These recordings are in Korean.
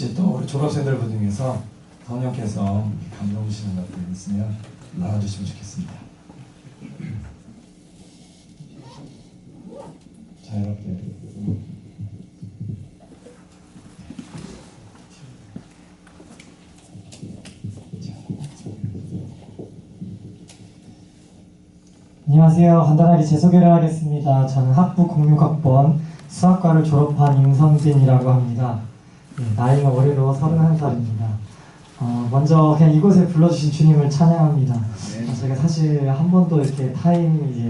혹시 또 우리 졸업생들 분 중에서 성령께서 감동 주시는 것들이 있으면 나와주시면 좋겠습니다. 자, 이렇게 안녕하세요. 간단하게 제 소개를 하겠습니다. 저는 학부 06학번 수학과를 졸업한 임성진이라고 합니다. 네, 나이가 올해로 31살입니다. 먼저 그냥 이곳에 불러주신 주님을 찬양합니다. 제가 사실 한 번도 이렇게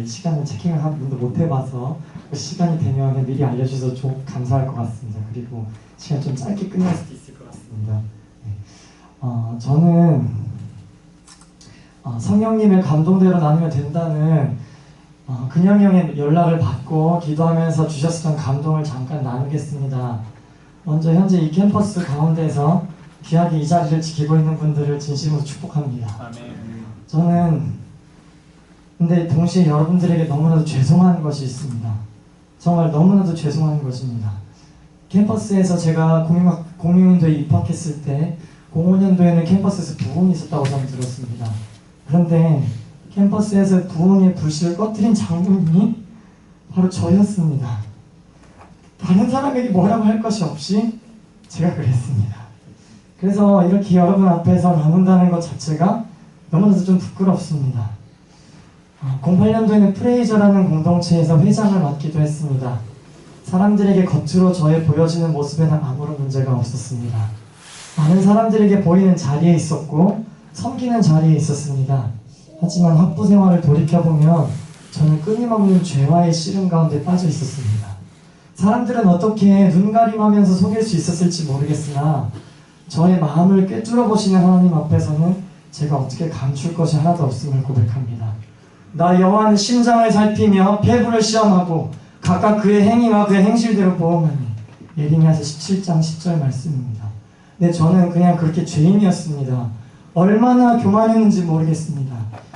시간을 체킹을 한 번도 못 해봐서 그 시간이 되면 그냥 미리 알려주셔서 좀 감사할 것 같습니다. 그리고 시간 좀 짧게 끝날 수도 있을 것 같습니다. 네. 저는 성령님의 감동대로 나누면 된다는 근영이 형의 연락을 받고 기도하면서 주셨던 감동을 잠깐 나누겠습니다. 먼저 현재 이 캠퍼스 가운데서 귀하게 이 자리를 지키고 있는 분들을 진심으로 축복합니다. 아멘. 저는 근데 동시에 여러분들에게 너무나도 죄송한 것이 있습니다. 정말 너무나도 죄송한 것입니다. 캠퍼스에서 제가 공유인도에 입학했을 때 05년도에는 캠퍼스에서 부흥이 있었다고 저는 들었습니다. 그런데 캠퍼스에서 부흥의 불씨를 꺼뜨린 장군이 바로 저였습니다. 다른 사람에게 뭐라고 할 것이 없이 제가 그랬습니다. 그래서 이렇게 여러분 앞에서 나눈다는 것 자체가 너무나도 좀 부끄럽습니다. 08년도에는 프레이저라는 공동체에서 회장을 맡기도 했습니다. 사람들에게 겉으로 저의 보여지는 모습에는 아무런 문제가 없었습니다. 많은 사람들에게 보이는 자리에 있었고 섬기는 자리에 있었습니다. 하지만 학부 생활을 돌이켜보면 저는 끊임없는 죄와의 씨름 가운데 빠져 있었습니다. 사람들은 어떻게 눈가림하면서 속일 수 있었을지 모르겠으나 저의 마음을 꿰뚫어 보시는 하나님 앞에서는 제가 어떻게 감출 것이 하나도 없음을 고백합니다. 나 여호와는 심장을 살피며 폐부를 시험하고 각각 그의 행위와 그의 행실대로 보험하니. 예레미야서 17장 10절 말씀입니다. 네, 저는 그냥 그렇게 죄인이었습니다. 얼마나 교만했는지 모르겠습니다.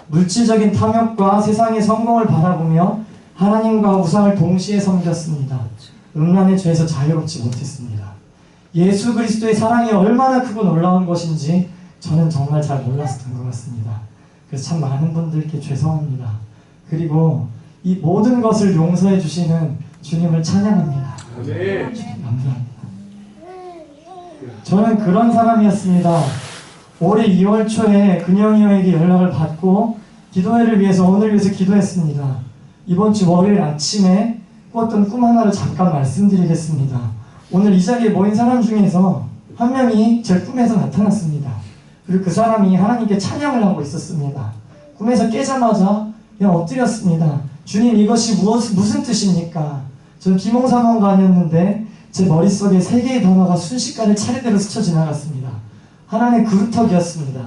물질적인 탐욕과 세상의 성공을 바라보며 하나님과 우상을 동시에 섬겼습니다. 음란의 죄에서 자유롭지 못했습니다. 예수 그리스도의 사랑이 얼마나 크고 놀라운 것인지 저는 정말 잘 몰랐던 것 같습니다. 그래서 참 많은 분들께 죄송합니다. 그리고 이 모든 것을 용서해 주시는 주님을 찬양합니다. 주님 감사합니다. 저는 그런 사람이었습니다. 올해 2월 초에 근영이 형에게 연락을 받고 기도회를 위해서 오늘 위해서 기도했습니다. 이번 주 월요일 아침에 꾸었던 꿈 하나를 잠깐 말씀드리겠습니다. 오늘 이 자리에 모인 사람 중에서 한 명이 제 꿈에서 나타났습니다. 그리고 그 사람이 하나님께 찬양을 하고 있었습니다. 꿈에서 깨자마자 그냥 엎드렸습니다. 주님, 이것이 무슨 뜻입니까? 전 비몽사몽간이었는데 제 머릿속에 3개의 단어가 순식간에 차례대로 스쳐 지나갔습니다. 하나는 그루터기였습니다.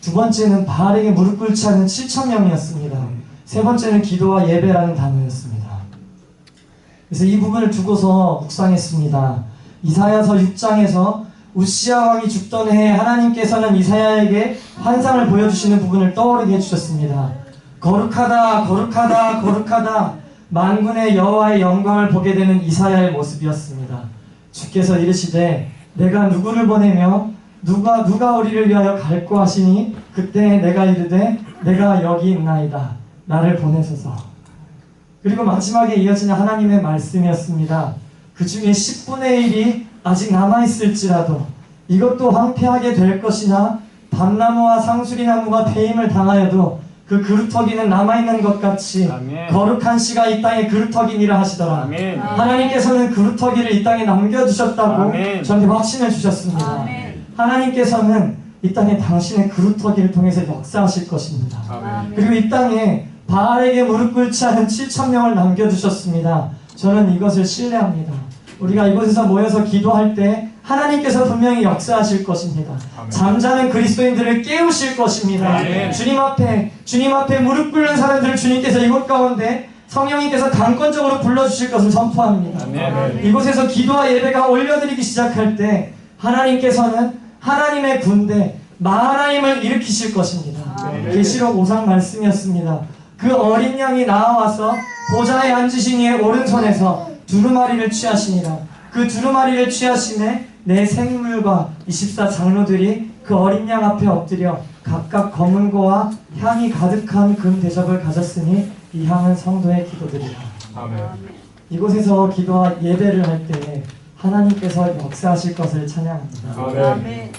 두 번째는 바알에게 무릎 꿇지 않은 7,000명이었습니다. 세 번째는 기도와 예배라는 단어였습니다. 그래서 이 부분을 두고서 묵상했습니다. 이사야서 6장에서 우시야 왕이 죽던 해에 하나님께서는 이사야에게 환상을 보여주시는 부분을 떠오르게 해주셨습니다. 거룩하다 거룩하다 거룩하다 만군의 여호와의 영광을 보게 되는 이사야의 모습이었습니다. 주께서 이르시되 내가 누구를 보내며 누가 우리를 위하여 갈고 하시니 그때 내가 이르되 내가 여기 있나이다 나를 보내소서. 그리고 마지막에 이어지는 하나님의 말씀이었습니다. 그 중에 10분의 1이 아직 남아있을지라도 이것도 황폐하게 될 것이나 밤나무와 상수리나무가 배임을 당하여도 그 그루터기는 남아있는 것 같이 아멘. 거룩한 씨가 이 땅에 그루터기니라 하시더라. 아멘. 하나님께서는 그루터기를 이 땅에 남겨두셨다고 아멘. 저한테 확신을 주셨습니다. 아멘. 하나님께서는 이 땅에 당신의 그루터기를 통해서 역사하실 것입니다. 아멘. 그리고 이 땅에 바알에게 무릎 꿇지 않은 7,000명을 남겨두셨습니다. 저는 이것을 신뢰합니다. 우리가 이곳에서 모여서 기도할 때 하나님께서 분명히 역사하실 것입니다. 아멘. 잠자는 그리스도인들을 깨우실 것입니다. 아멘. 주님 앞에 무릎 꿇는 사람들을 주님께서 이곳 가운데 성령님께서 강권적으로 불러주실 것을 선포합니다. 아멘. 이곳에서 기도와 예배가 올려드리기 시작할 때 하나님께서는 하나님의 군대 마하나임을 일으키실 것입니다. 계시록 5장 말씀이었습니다. 그 어린 양이 나와서 보좌에 앉으신 이의 오른손에서 두루마리를 취하시니라. 그 두루마리를 취하심에 내 생물과 24 장로들이 그 어린 양 앞에 엎드려 각각 검은고와 향이 가득한 금 대접을 가졌으니 이 향은 성도의 기도들이라. 아멘. 이곳에서 기도와 예배를 할 때 하나님께서 역사하실 것을 찬양합니다. 아멘.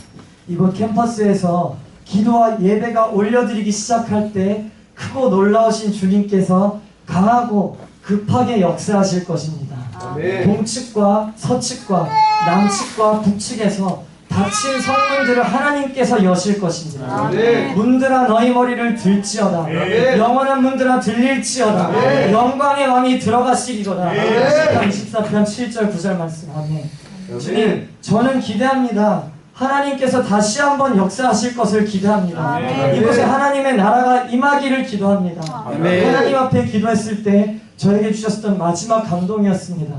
이곳 캠퍼스에서 기도와 예배가 올려드리기 시작할 때 크고 놀라우신 주님께서 강하고 급하게 역사하실 것입니다. 아멘. 동측과 서측과 남측과 북측에서 닫힌 성문들을 하나님께서 여실 것입니다. 아멘. 문들아 너희 머리를 들지어다. 아멘. 영원한 문들아 들릴지어다. 아멘. 영광의 왕이 들어가시리로다. 아멘. 24편 7절 9절 말씀. 아멘. 아멘. 주님, 저는 기대합니다. 하나님께서 다시 한번 역사하실 것을 기대합니다. 아멘. 이곳에 하나님의 나라가 임하기를 기도합니다. 아멘. 하나님 앞에 기도했을 때 저에게 주셨던 마지막 감동이었습니다.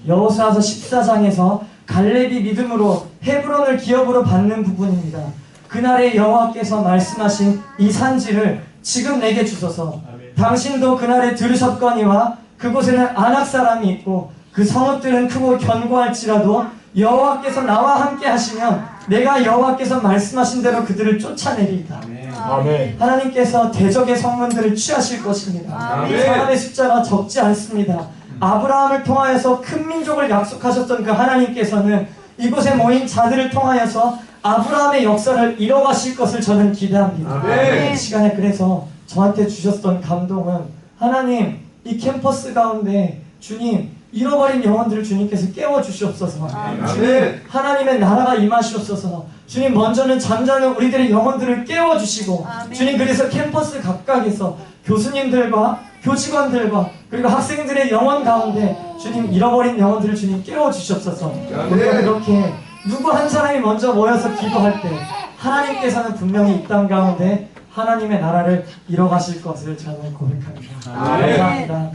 여호수아서 14장에서 갈렙이 믿음으로 헤브론을 기업으로 받는 부분입니다. 그날에 여호와께서 말씀하신 이 산지를 지금 내게 주소서. 당신도 그날에 들으셨거니와 그곳에는 아낙 사람이 있고 그 성읍들은 크고 견고할지라도 여호와께서 나와 함께 하시면 내가 여호와께서 말씀하신 대로 그들을 쫓아내리이다. 아멘. 하나님께서 대적의 성문들을 취하실 것입니다. 아멘. 이 사람의 숫자가 적지 않습니다. 아브라함을 통하여서 큰 민족을 약속하셨던 그 하나님께서는 이곳에 모인 자들을 통하여서 아브라함의 역사를 이뤄가실 것을 저는 기대합니다. 아멘. 이 시간에 그래서 저한테 주셨던 감동은 하나님, 이 캠퍼스 가운데 주님, 잃어버린 영혼들을 주님께서 깨워주시옵소서. 주님, 하나님의 나라가 임하시옵소서. 주님, 먼저는 잠자는 우리들의 영혼들을 깨워주시고 주님, 그래서 캠퍼스 각각에서 교수님들과 교직원들과 그리고 학생들의 영혼 가운데 주님, 잃어버린 영혼들을 주님 깨워주시옵소서. 우리가 그렇게 누구 한 사람이 먼저 모여서 기도할 때 하나님께서는 분명히 이 땅 가운데 하나님의 나라를 이뤄가실 것을 저는 고백합니다. 감사합니다.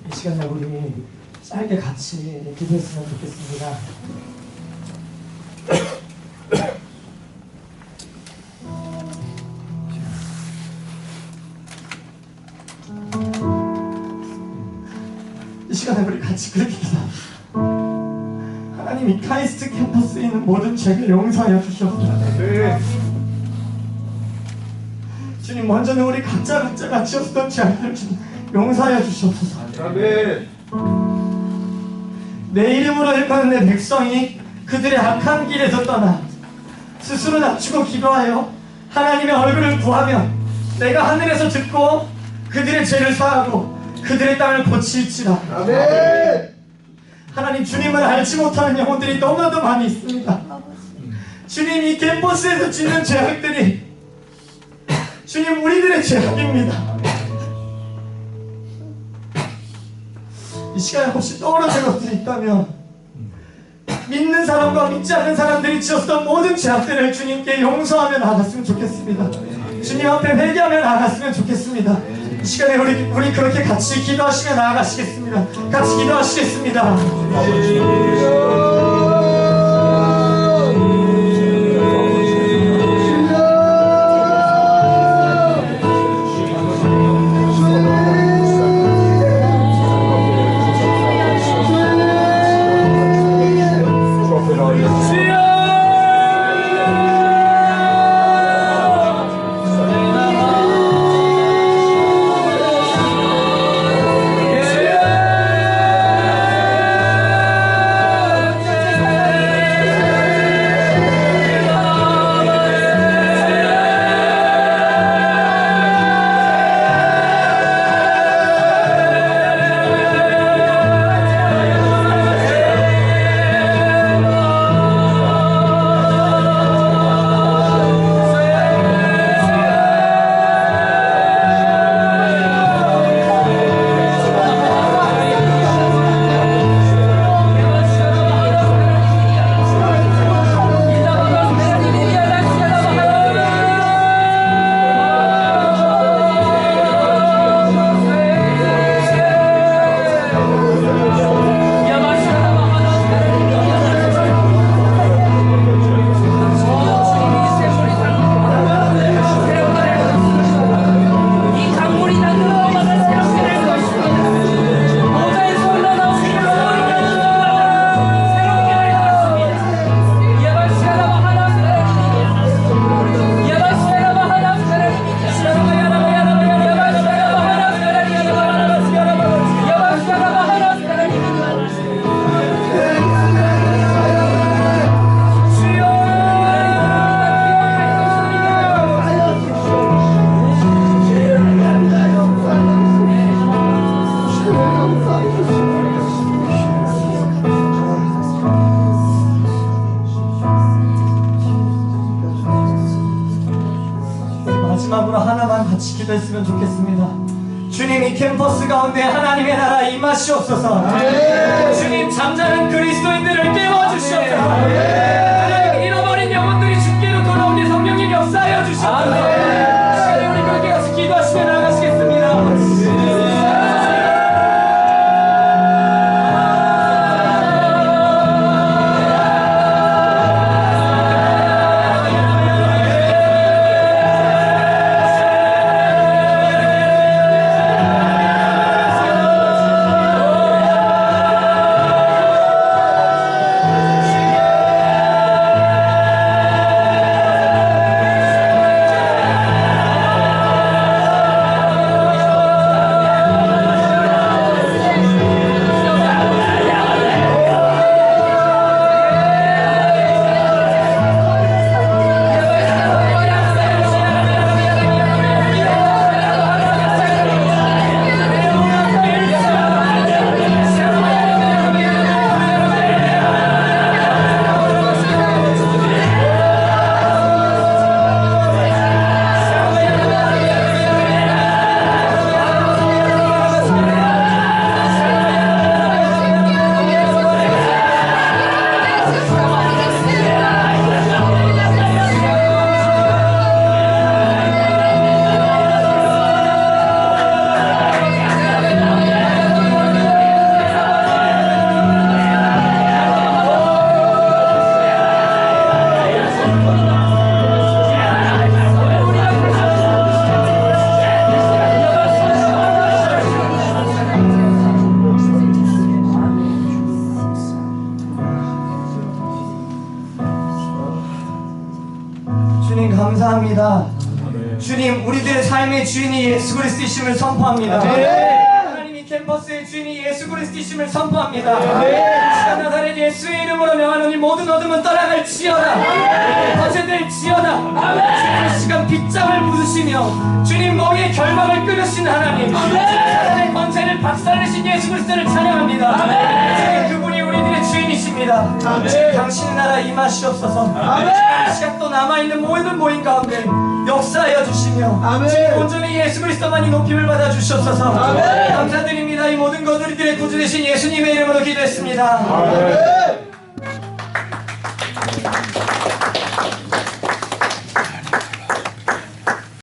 이 시간에 우리 짧게 같이 기도했으면 좋겠습니다. 이 시간에 우리 같이 그렇게 기도합시다. 하나님, 이 카이스트 캠퍼스에 있는 모든 죄를 용서하여 주시옵소서. 주님, 먼저는 우리 각자가 지었던 죄악들을 주님 용서하여 주시옵소서. 아멘. 내 이름으로 일컫는 내 백성이 그들의 악한 길에서 떠나 스스로 낮추고 기도하여 하나님의 얼굴을 구하면 내가 하늘에서 듣고 그들의 죄를 사하고 그들의 땅을 고칠지라. 아멘. 하나님, 주님을 알지 못하는 영혼들이 너무나도 많이 있습니다. 주님, 이 캠퍼스에서 짓는 죄악들이 주님, 우리들의 죄악입니다. 이 시간에 혹시 떠오르는 것들이 있다면 믿는 사람과 믿지 않는 사람들이 지었던 모든 죄악들을 주님께 용서하며 나갔으면 좋겠습니다. 주님 앞에 회개하며 나갔으면 좋겠습니다. 이 시간에 우리 그렇게 같이 기도하시며 나아가시겠습니다. 같이 기도하시겠습니다. 기도하겠습니다. 주님, 이 캠퍼스 가운데 하나님의 나라 임하시옵소서. 주님, 잠자는 그리스도인들을 깨워주시옵소서. 하나님, 잃어버린 영혼들이 주께로 돌아오니 성령님 역사하여 주시옵소서. 시간에 우리 그렇게 같이 기도하시며 나가시겠습니다. 주님, 감사합니다. 주님, 우리들의 삶의 주인이 예수 그리스도이심을 선포합니다. 하나님, 이 캠퍼스의 주인이 예수 그리스도이심을 선포합니다. 시간 나사렛 예수의 이름으로 명하노니 모든 어둠은 떠나갈지어다. 거제될지어다. 주님, 이 시간 빗장을 부수시며 주님 머리에 결박을 끊으신 하나님, 사단의 권세를 박살내신 예수 그리스도를 찬양합니다. 주님, 그분이 우리들의 주인이십니다. 주님, 당신의 나라 임하시옵소서. 이 시간 또 남아있는 모든 모임 가운데 역사하여 주시며 주님, 온전히 예수 그리스도만이 높임을 받아 주시옵소서. 감사드립니다. 이 모든 것 우리들의 구주 되신 예수님의 이름으로 기도했습니다.